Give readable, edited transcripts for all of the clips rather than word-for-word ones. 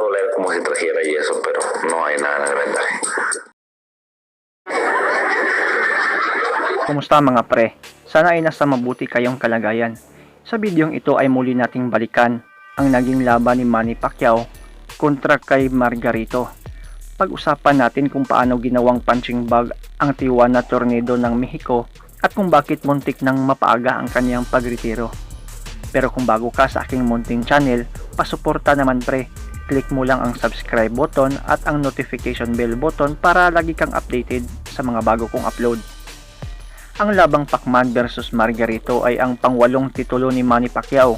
doler como si trajera yeso, pero no hay nada en el vendaje. Kumusta mga pre? Sana ay nasa mabuti kayong kalagayan. Sa bidyong ito ay muli nating balikan ang naging laban ni Manny Pacquiao kontra kay Margarito. Pag-usapan natin kung paano ginawang punching bag ang Tijuana Tornado ng Mexico at kung bakit muntik nang mapaaga ang kanyang pagretiro. Pero kung bago ka sa aking munting channel, pasuporta naman pre. Click mo lang ang subscribe button at ang notification bell button para lagi kang updated sa mga bago kong upload. Ang labang Pacman versus Margarito ay ang pang-8 titulo ni Manny Pacquiao.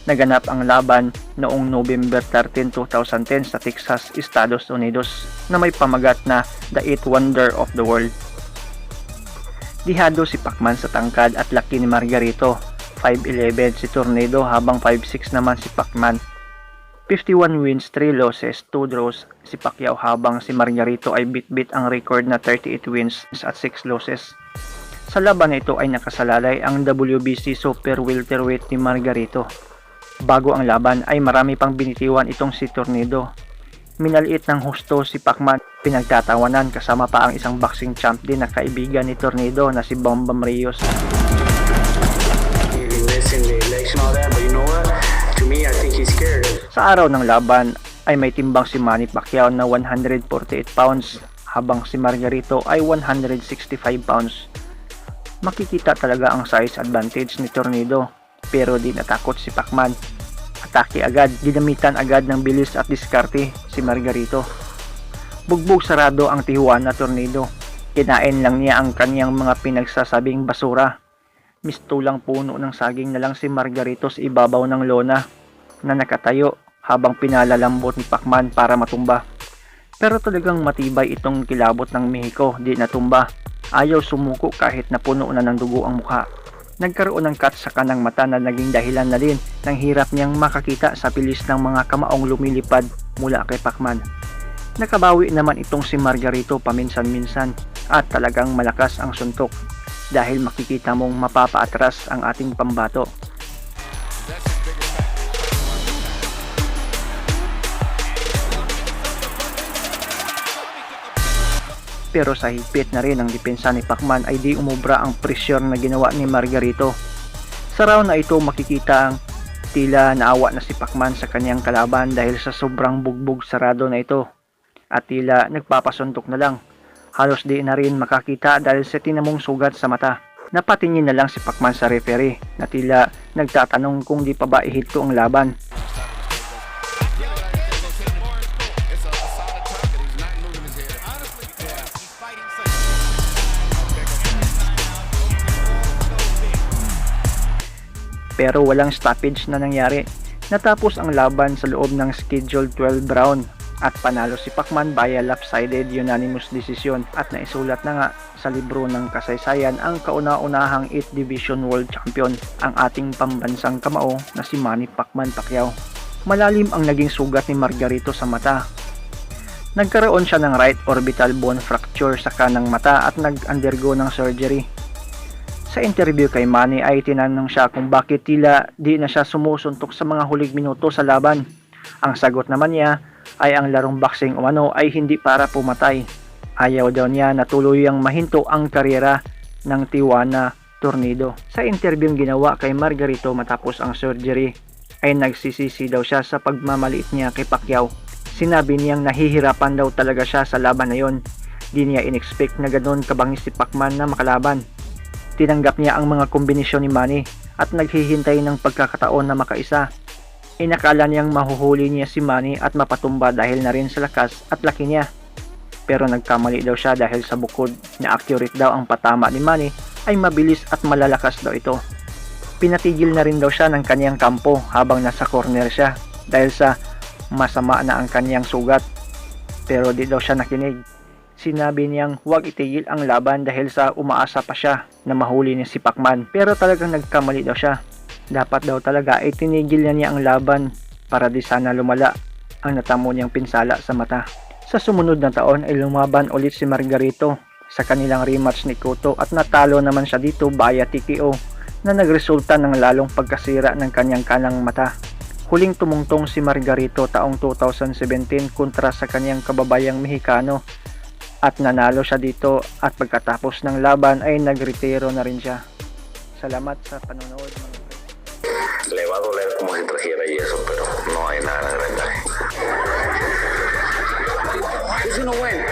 Naganap ang laban noong November 13, 2010 sa Texas, Estados Unidos na may pamagat na The 8th Wonder of the World. Dihado si Pacman sa tangkad at laki ni Margarito. 5'11 si Tornado habang 5'6 naman si Pacman. 51 wins, 3 losses, 2 draws si Pacquiao habang si Margarito ay bit-bit ang record na 38 wins at 6 losses. Sa laban na ito ay nakasalalay ang WBC Super Welterweight ni Margarito. Bago ang laban ay marami pang binitiwan itong si Tornado. Minaliit ng husto si Pacman, pinagtatawanan kasama pa ang isang boxing champ din na kaibigan ni Tornado na si Bam Bam Rios. Sa araw ng laban ay may timbang si Manny Pacquiao na 148 pounds habang si Margarito ay 165 pounds. Makikita talaga ang size advantage ni Tornado pero di natakot si Pacman. Atake agad, ginamitan agad ng bilis at diskarte si Margarito. Bugbog sarado ang Tijuana Tornado. Kinain lang niya ang kanyang mga pinagsasabing basura. Mistulang puno ng saging na lang si Margarito sa ibabaw ng lona na nakatayo habang pinalalambot ni Pacman para matumba. Pero talagang matibay itong kilabot ng Mexico, di natumba. Ayaw sumuko kahit na puno na ng dugo ang mukha. Nagkaroon ng cut sa kanang mata na naging dahilan na din ng hirap niyang makakita sa pilis ng mga kamaong lumilipad mula kay Pacman. Nakabawi naman itong si Margarito paminsan-minsan at talagang malakas ang suntok dahil makikita mong mapapaatras ang ating pambato. Pero sa higpit na rin ang depensa ni Pacman ay di umubra ang pressure na ginawa ni Margarito. Sa round na ito makikita ang tila naawa na si Pacman sa kanyang kalaban dahil sa sobrang bugbog sarado na ito at tila nagpapasuntok na lang. Halos di na rin makakita dahil sa tinamong sugat sa mata. Napatingin na lang si Pacman sa referee na tila nagtatanong kung di pa ba ihito ang laban. Pero walang stoppage na nangyari. Natapos ang laban sa loob ng scheduled 12 round at panalo si Pacman via lopsided unanimous decision at naisulat na nga sa libro ng kasaysayan ang kauna-unahang 8th Division World Champion, ang ating pambansang kamao na si Manny Pacman Pacquiao. Malalim ang naging sugat ni Margarito sa mata. Nagkaroon siya ng right orbital bone fracture sa kanang mata at nag-undergo ng surgery. Sa interview kay Manny ay tinanong siya kung bakit tila di na siya sumusuntok sa mga huling minuto sa laban. Ang sagot naman niya ay ang larong boxing umano ay hindi para pumatay. Ayaw daw niya na tuluyang mahinto ang karyera ng Tijuana Tornado. Sa interview ginawa kay Margarito matapos ang surgery ay nagsisisi daw siya sa pagmamaliit niya kay Pacquiao. Sinabi niyang nahihirapan daw talaga siya sa laban na yon. Di niya in-expect na ganoon kabangis si Pacman na makalaban. Tinanggap niya ang mga kombinasyon ni Manny at naghihintay ng pagkakataon na makaisa. Inakala niyang mahuhuli niya si Manny at mapatumba dahil na rin sa lakas at laki niya. Pero nagkamali daw siya dahil sa bukod na accurate daw ang patama ni Manny ay mabilis at malalakas daw ito. Pinatigil na rin daw siya ng kanyang kampo habang nasa corner siya dahil sa masama na ang kanyang sugat. Pero di daw siya nakinig. Sinabi niyang huwag itigil ang laban dahil sa umaasa pa siya na mahuli niya si Pacman. Pero talagang nagkamali daw siya. Dapat daw talaga ay tinigil niya ang laban para di sana lumala ang natamo niyang pinsala sa mata. Sa sumunod na taon ay lumaban ulit si Margarito sa kanilang rematch ni Cotto at natalo naman siya dito via TKO na nagresulta ng lalong pagkasira ng kanyang kanang mata. Huling tumungtong si Margarito taong 2017 kontra sa kanyang kababayang Mexicano at nanalo siya dito at pagkatapos ng laban ay nagretiro na rin siya. Salamat sa panonood mga pre. Le va a doler como si trajera yeso, pero no hay nada de vendaje. Who's gonna win?